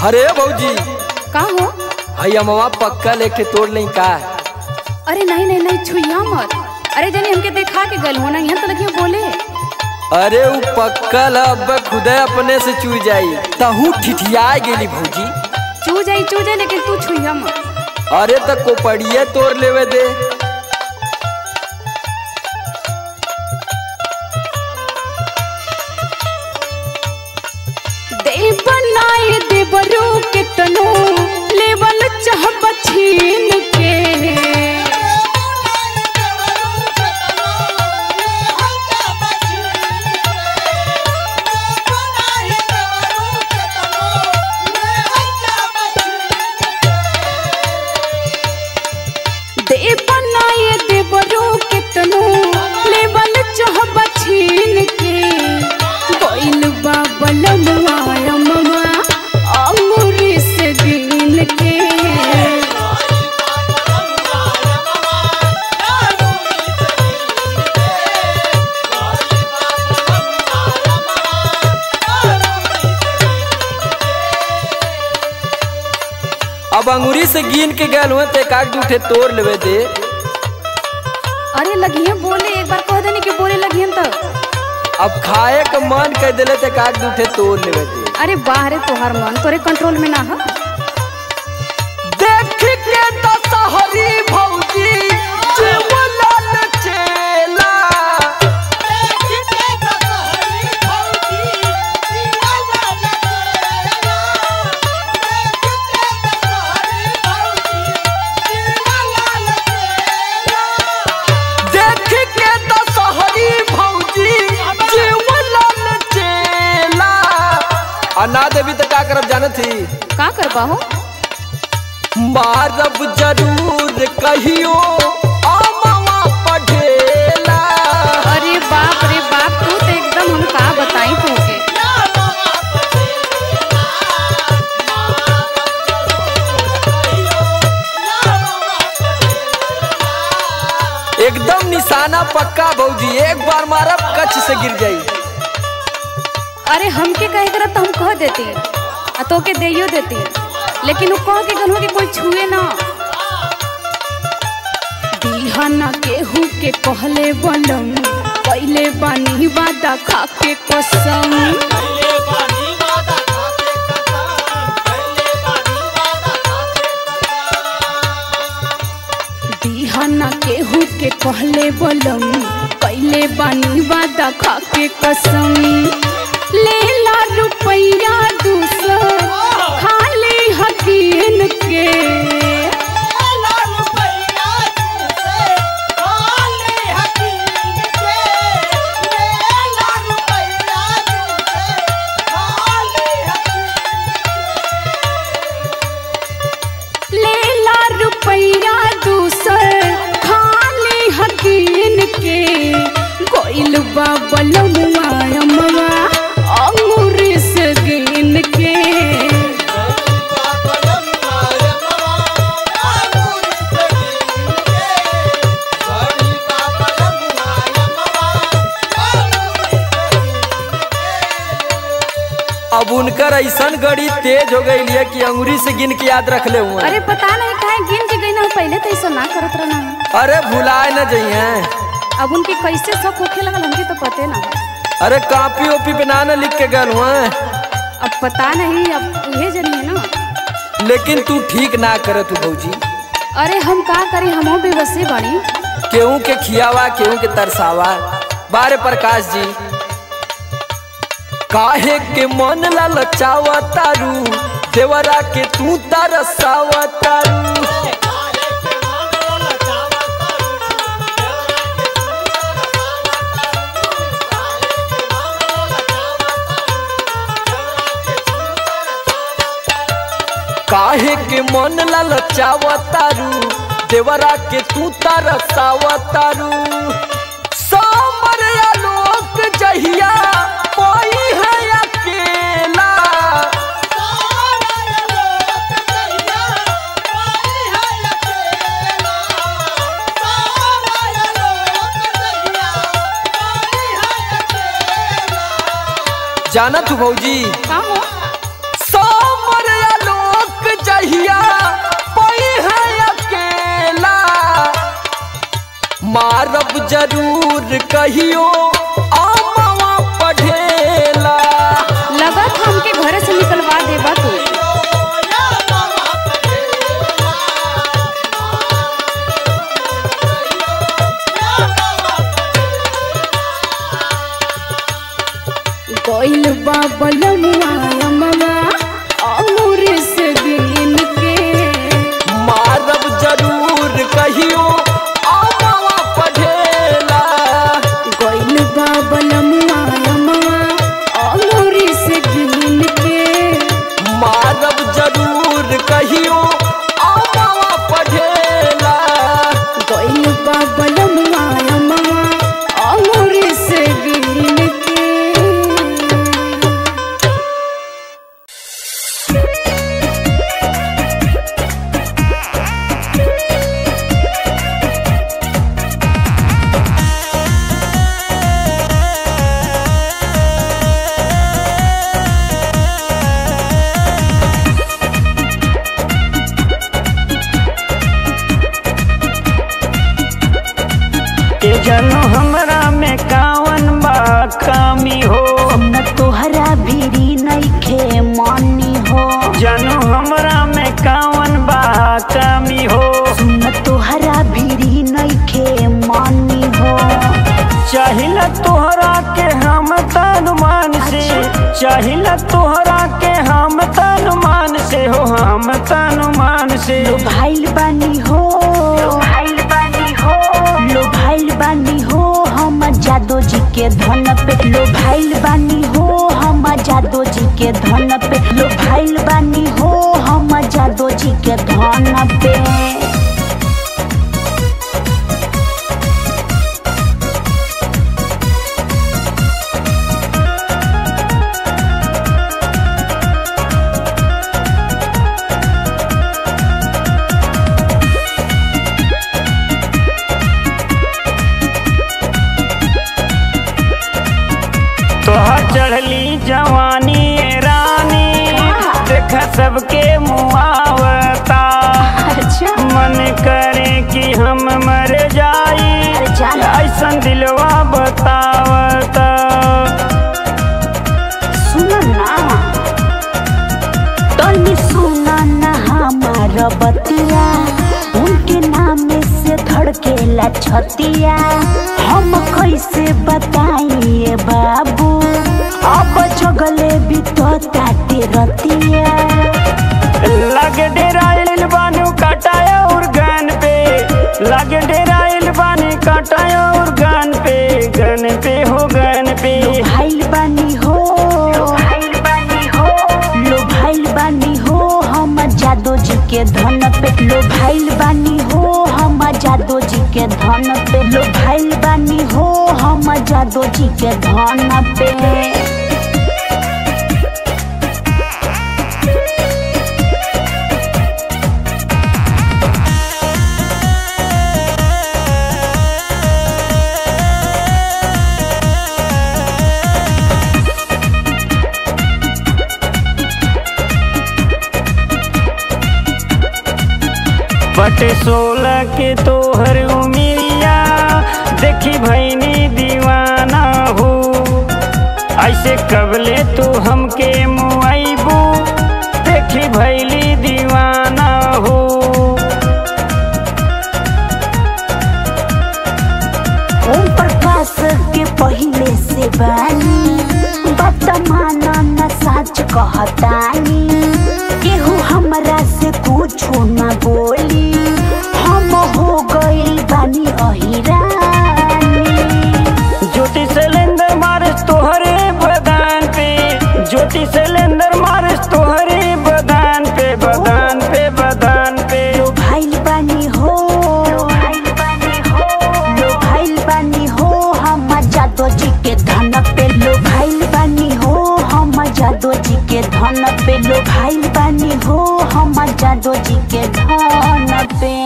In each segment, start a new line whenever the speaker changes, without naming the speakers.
अरे भौजी
का हो?
भाई अमवा पक्का लेके तोड़ लें का?
अरे नहीं नहीं नहीं छुइया मत। अरे जनी हमके देखा के गल हो ना यहाँ तो लगी बोले।
अरे वो पक्का अब खुदे अपने से चू जाई तहू ठिठिया गेली भौजी।
चू जाई लेकिन तू छुइया मत।
अरे तक को पड़िए तोड़ लेवे दे।
दे बनाए दे बरू के तनो लेवल चाहब छीन के। दे बनाए दे बरू के तनो लेवल चाहब छीन के। कोइल बाबलवा अम्मा अंगूरी से गिन के।
अब अंगूरी से गिन के गल हुए ते काट उठे तोड़ लेवे दे।
अरे लगिए बोले एक बार कह देनी कि बोले लगिए तो।
अब खाए का मन कह दिले ते काट उठे तोड़ लेवे दे।
अरे बाहरे तोहार मन तोरे कंट्रोल में ना है।
देख के तो सहरी भौजी जीवला नचेला। ना देवी तो का करब जाने थी?
का करबा हो?
मारब जरूर कहियो आमवा पढ़ेला।
अरे बाप रे बाप तू तो एकदम हम का बताई तुमके।
एकदम निशाना पक्का भौजी, एक बार मारब कच्छ से गिर जाई।
अरे हमके कहे करत तो हम कह देती आ तो के देइयो देती, लेकिन वो कह के गलहो कि कोई छुए ना। दीहाना केहू के कहले बनम पहले बानी वादा खा के कसम। दीहाना केहू के कहले बनम पहले बानी वादा खा के कसम। लेला रुपया दूसर खाली हकीन के। लेला रुपया दूसर खाली हकीन के। कोइल बाबलवा अम्मा अंगूरी से गिन के।
अब उनकर ऐसन गड़ी तेज हो गई है कि अंगूरी से गिन के याद रख ले हुए।
अरे पता नहीं काहे गिन के गई ना, पहले तो ऐसा ना करत रहना।
अरे भुलाए न जाइए।
अब उनकी कैसे शौक होखे लगल हमके तो पते ना।
अरे कॉपी ओपी पे ना लिख के गल हुए।
अब पता नहीं, अब ये जनी है ना।
लेकिन तू ठीक ना करे तू भौजी।
अरे हम का करी, हमो बेबसी बाड़ी।
केहू के खियावा केहू के तरसावा। बारे प्रकाश जी काहे के मन ललचावा तारू देवरा के तू तरसावा तारू। काहे के मन ललचावा तारू देवरा के तू तरसावा तारू। सामर आलोक जहिया कोई है अकेला। जाना तू भौजी
का हो?
सोमर मारब जरूर कहियो आमावा पढ़ेला।
लगत हमके घरे से निकलवा देबा तू। कोइल बाबलमुआ अमवा और से बिन के
मारब जरूर कहियो आमावा पढ़ेला।
कोइल बाबलमुआ अमवा और से बिन के
मारब जरूर कहियो आमावा पढ़ेला।
कोइल बाबलमुआ अमवा और से बिन के।
जनो हमरा में कावन बा कमी हो,
न तोहरा भीरी नइखे मानी हो।
जनो हमरा में कावन बा कमी हो,
न तोहरा भीरी नइखे मानी हो।
चाहिला तोहरा के हम तन मान से, चाहिला तोहरा के हम तन मान से हो, हम तन मान से।
लो भाइल बानी हो, लो भाइल बानी हो, लो भाइल बानी हो हम जादो जी के धन पे। लो भाइल बानी हो हम जादो जी के धन पे। लो भाइल बानी हो हम जादो जी के धन पे।
तोहर चढ़ली जवानी रानी देखा सबके मुआवता।
अच्छा
मन करे कि हम मर जाई, ऐसन दिलवा बतावता।
सुन ना तनी सुना ना हमार बतिया, उनके नाम से धड़केला छतिया। हम कैसे बताइए बाबू अब जगले बीतता रतिया।
लगे डेराइल बानू काटाया और गन पे, लगे डेराइल बानी काटाया और गन पे, गन पे हो गन पे।
भाइल बानी हो, लो भाइल बानी हो, लो भाइल बानी हो हम जादो जी के धन पे। लो भाइल बानी हो हम जादो जी के धन पे। लो भाइल बानी हो हम जादो जी के धन पे।
बटे 16 के तोहर उमिरिया देखी भैनी दीवाना हो। ऐसे कबले तू हमके मुआइबू देखी भैली दीवाना हो।
ओम प्रकाश के पहले से बानी बात माना न सच कहतानी। केहू हमरा से कुछ न बोली हम हो गइल बानी अहिरानी।
ज्योति सिलेंडर मारस तोहरे बदान पे, ज्योति सिलेंडर मारस तोहरे बदान पे, बदान पे बदान पे।
लो भाइल बानी हो, लो भाइल बानी हो, लो भाइल बानी हो हम जादो जी के धन पे। लो भाइल बानी हो हम जादो जी के धन पे। लो भाइल बानी हो हम जादो जी के धन पे।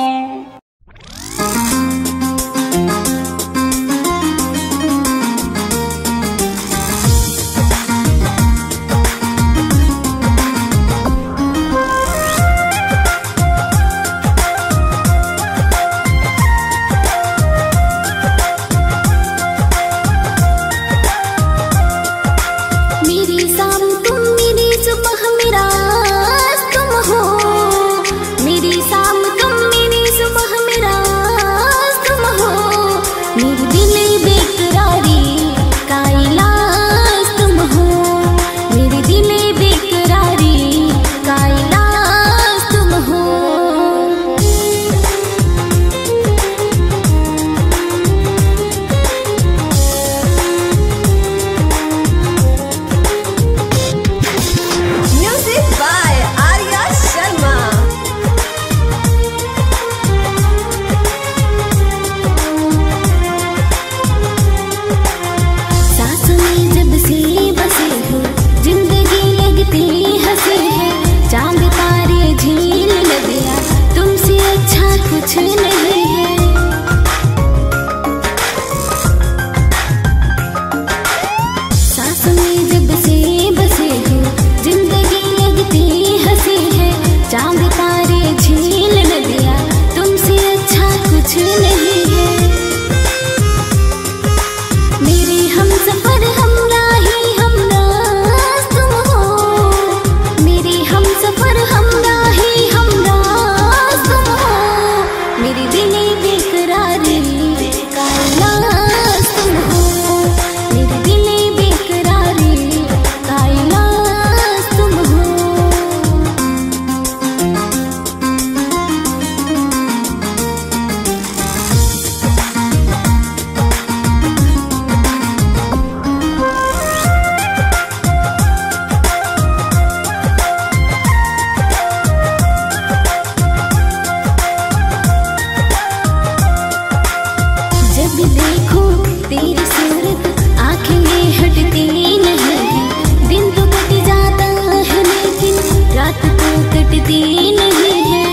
कटती नहीं है।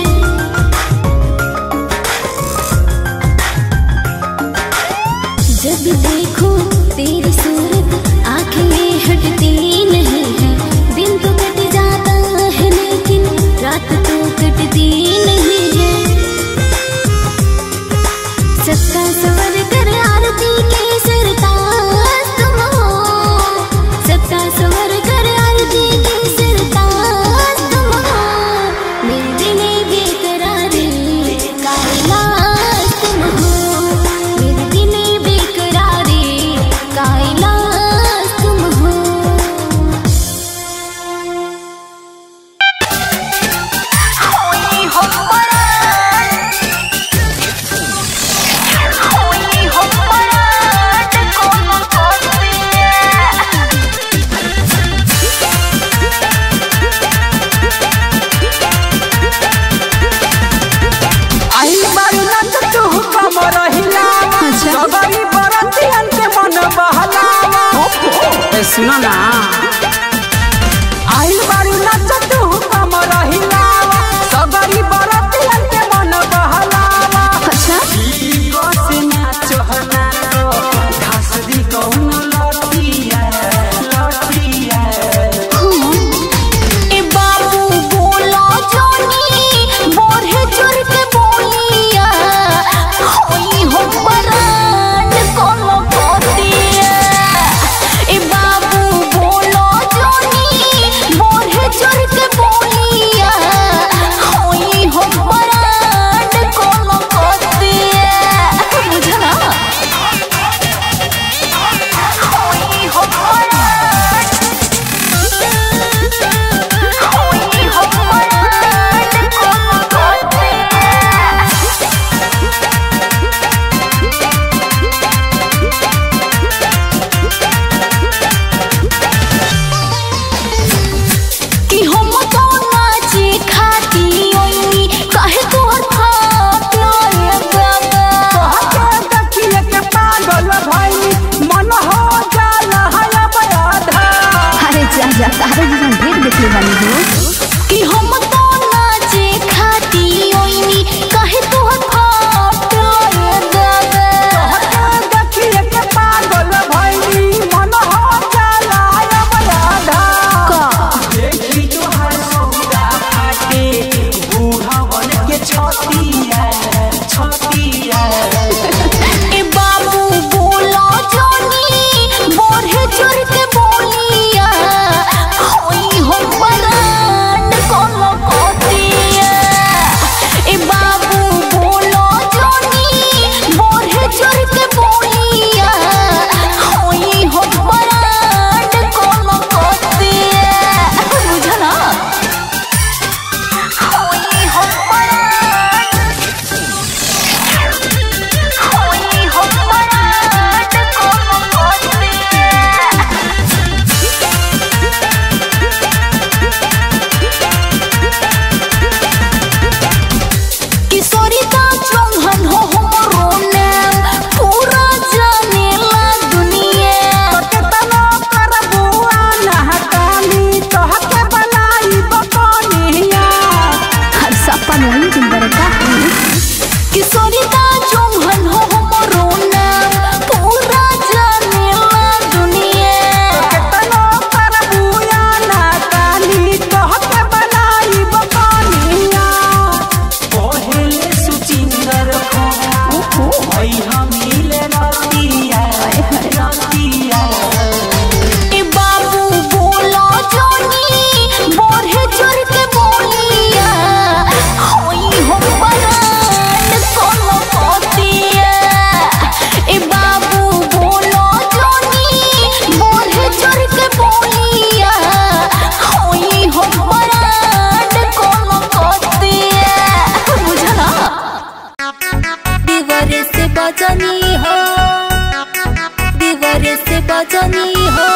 जब देखो तेरी सूरत आंखें हटती नहीं है। दिन तो कट जाता है लेकिन रात तो कटती नहीं है। सबका सवर कर आरती के सरताज तुम हो। सबका सवर कर आरती के सरताज तुम हो। मेरे दिल बेकरारी का इलाज तुम हो। मेरे दिल बेकरारी का इलाज तुम हो।
होई हो परात, होई हो परात कोनो कोसिया।
आई बारू नच तू कमर हिलावा, सबरी बरतियन के मन बहलावा। ए सुनो ना, आई बारू नच तू कमर हिलावा, सबरी बरतियन के मन बहलावा।
अच्छा
ईगो से नाचो ना तो घास दी कौन लटिया लटिया।
ए बाबू बोला जानी बोरे चोर के बोलिया। होई हो परात कोनो कोसिया। ए बाबू बोला जानी बोरे चोर के बोलिया। होई हो परात कोनो कोसिया। बुझना होई हो परात, होई हो परात कोनो कोसिया। कि हम तो नाचे खाती ओइनी काहे तोहर खात लाए बाबा।
तोहके देखिए के पागल भइनी, मन हो जाला है बयाधा।
अरे जा जा तारे जीवन ढेर देखले वाली हो।
कि हम तो नाचे खाती ओइनी काहे तोहर खात लाए बाबा।
तोहके देखिए के पागल भइनी, मन हो जाला है बयाधा। देखी तोहर सौदा फाटे, बूढ़वन के छतिया छतिया।
ए बाबू बोला जानी बोरे चोर के बोलिया। होई हो परात कोनो कोसिया। ए बाबू बोला जानी बोरे चोर के बोलिया। होई हो परात कोनो कोसिया। बुझना होई हो परात, होई हो परात कोनो कोसिया। किशोरिता चौहान हो हमरो नाम, पूरा जानेला दुनिया।
केतना करबुआ नहकानी, तोहके बनाई बकनिया।
हर सपन वही दिन बरका
किशोरिता चौहान हो हमरो नाम, पूरा जानेला दुनिया।
केतना करबुआ नहकानी, तोहके बनाई बकनिया। पहिले सुचिंदर को होई हमीले रतिया रतिया।
ए बाबू बोला जानी बोरे चोर के बोलिया। होई हो परात कोनो कोसिया। ए बाबू बोला जानी बोरे चोर के बोलिया। होई हो परात कोनो कोसिया। बुझना दीवार से बचनी हो, दीवार से बचनी हो।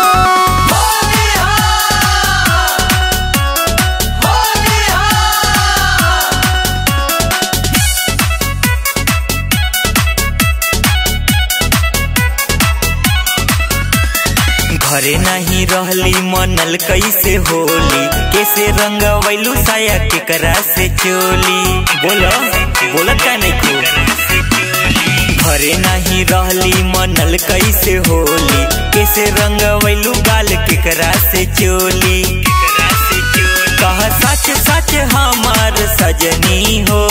घरे नहीं रहली मनल कैसे होली, कैसे रंग वैलू साया केकरा से चोली। बोलत का नहीं को घरे नहीं रहली मनल कैसे होली, कैसे रंग वैलू गाल केकरा से चोली। कह सच सच हमार सजनी हो,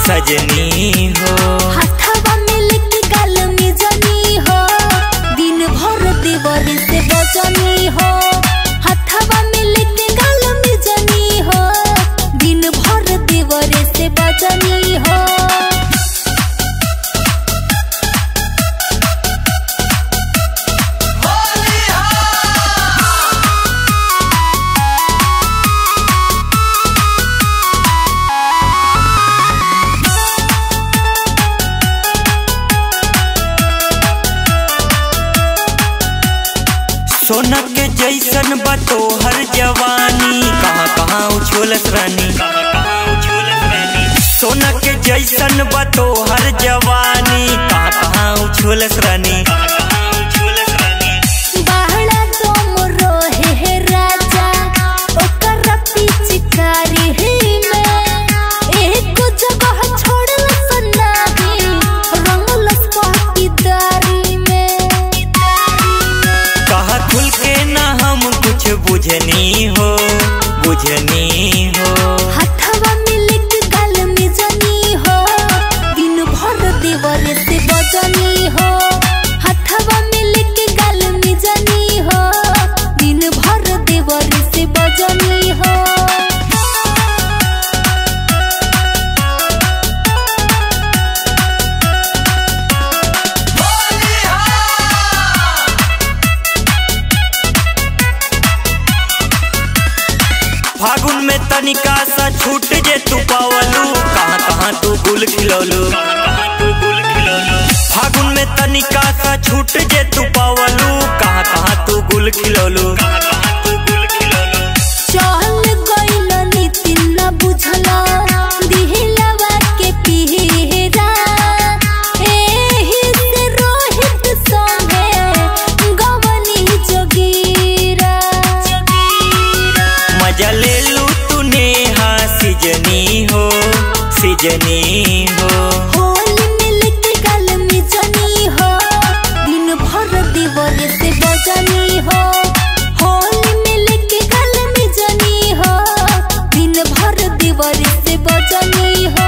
सजनी हो।
हाथवा में लेके गाल में जनी हो, दिन भर देवर से बजनी हो। हाथवा में लेके गाल में जनी हो, दिन भर देवर से बजनी हो।
सोना के जैसन बातो हर जवानी, कहाँ कहाँ उछोलत रानी। सोना के जैसन बातो हर जवानी, कहाँ कहाँ उछोलत रानी।
बाहला तो मोरो है राजा, ओकर पिचकारी में एक जगह छोड़ल सन्नाही, रंगलस पाटीदारी में।
कहा खुल के ना हम कुछ बुझनी हो, बुझनी हो।
हाथवा में लेके गाल में जनी हो, दिन भर देवर से बजनी हो। हाथवा में लेके गाल में जनी हो, दिन भर देवर से बजनी हो।
फागुन में तनिका सा छूट जे तू पावलू, कहाँ कहाँ तू गुल खिलौलू। फागुन में तनिका सा छूट जे तू पावलू, कहाँ कहाँ तू गुल खिलौलू।
चल गइल नितिन न बुझला, दिहलवा के पीरा। एही से रोहित संगे गवनी जोगीरा।
मजा ले लू तू नेहा सिजनी हो, सिजनी हो।
होली में लेके गाल में जनी हो, दिन भर देवर से बजनी हो। होली में लेके गाल में जनी हो, दिन भर देवर से बजनी हो।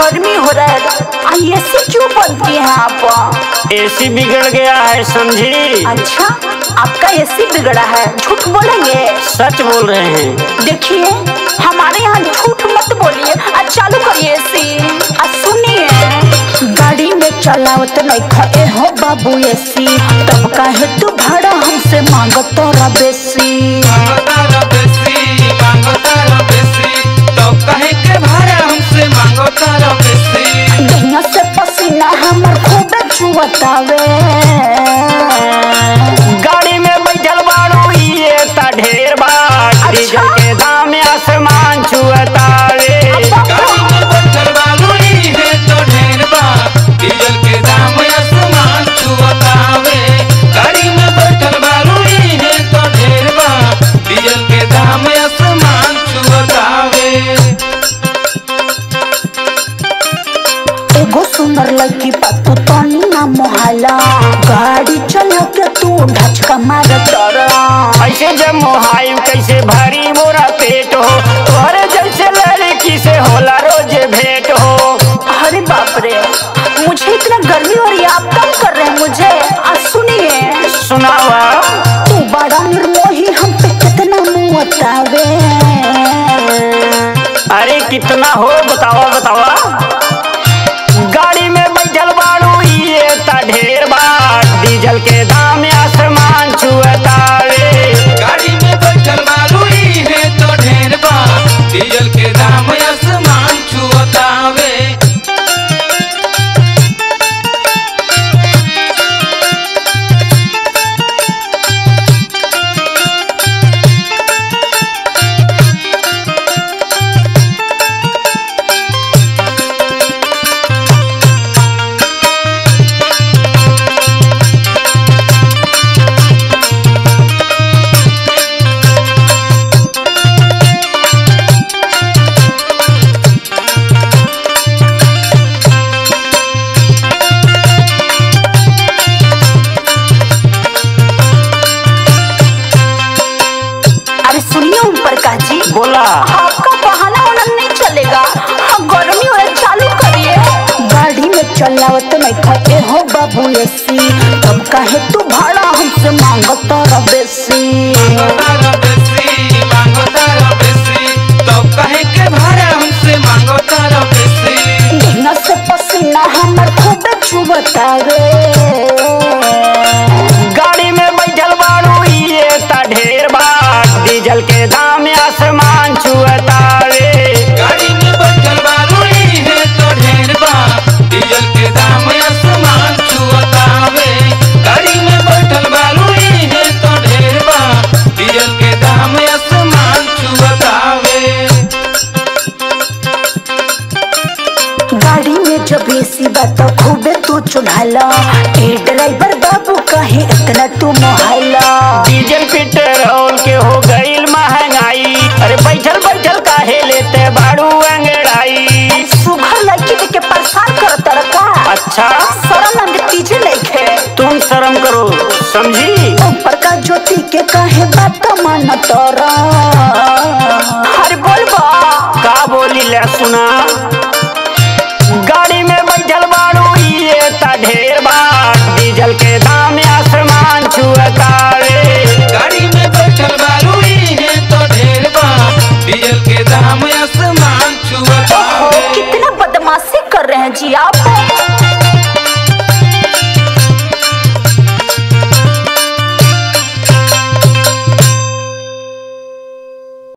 गर्मी हो रहा है, एसी क्यों बंद किए हैं आप?
एसी बिगड़ गया है समझी।
अच्छा, आपका एसी बिगड़ा है? झूठ बोलेंगे?
सच बोल रहे हैं।
देखिए, हमारे यहाँ झूठ मत बोलिए। चालू करिए एसी। सुनिए, गाड़ी में चलावत नहीं खाए हो बाबू एसी, तब काहे तू भाड़ा हमसे मांगतो रा बेसी? दुनिया से पसीना हमर खूबे चुवतावे।
गाड़ी में बैठल बाड़ू ये ता ढेर बात, डीजल के दाम आसमान छुअतावे।
गाड़ी में बैठल बाड़ू ये तो ढेर बात, डीजल के दाम आसमान छुअतावे। गाड़ी में बैठल बाड़ू ये तो ढेर बात, डीजल के दाम आसमान छुअतावे।
एगो सुंदर लड़की पातू तनी ना मोहला, गाड़ी चला के तू ढचका मार तोरा।
ऐसे जब मोहाइम कैसे भारी मोरा पेट हो, तोहरे जैसे लड़की से होला रोजे
मुझे इतना गर्मी हो रही है, आप कम कर रहे हैं मुझे। सुनिए।
सुनावा।
तू बड़ा निर्मोही, हम पे कितना मुँह बतावे।
अरे कितना हो बतावा बतावा। गाड़ी में बैठल बाड़ू ये ता ढेर बार, डीजल के दाम आसमान छुअतावे।
गाड़ी में बैठल बाड़ू है तो ढेर बा, डीजल के दाम आसमान छुअतावे।
बोला।
आपका बहाना वाला नहीं चलेगा। हाँ, गर्मी हो रहा, चालू करिए। गाड़ी में चलावत नहीं खाते हो बाबू एसी, तब काहे तू भाड़ा हमसे मांगता रह बेसी।
तब काहे के भाड़ा हमसे मांगता रह बेसी।
बिना से पसीना हमर खूब चुबतावे।
गाड़ी में बैठल बाड़ू ये ता ढेर बार, डीजल के दाम आसमान छुअतावे।
गाड़ी में बैठल बाड़ू है तो ढेर बा, डीजल के दाम आसमान छुअतावे। गाड़ी में बैठल बाड़ू है तो ढेर बा, डीजल के दाम आसमान छुअतावे।
गाड़ी में जब एसी बात खूबे तू चुनाला, ए ड्राइवर बाबू कहीं इतना तू मोहला।
डीजल पेट्रोल के हो गईल महंगाई, अरे बैठल बैठल काहे लेते बाड़ू अंगड़ाई।
सुघर लड़की देख के परेशान करता रखा।
अच्छा,
शर्म अंदर तीजे नहीं खे।
तुम शर्म करो, समझी।
ऊपर का ज्योति के काहे बात मान तोरा। अरे बोल बा
का बोली ले सुना। गाड़ी में बैठल बाड़ू ये ता ढेर बार, डीजल के दाम आसमान छुअतावे।
गाड़ी में बैठल बाड़ू है तो ढेर बा, डीजल के दाम आसमान छुअतावे।
कितना बदमाशी कर रहे हैं जी आप।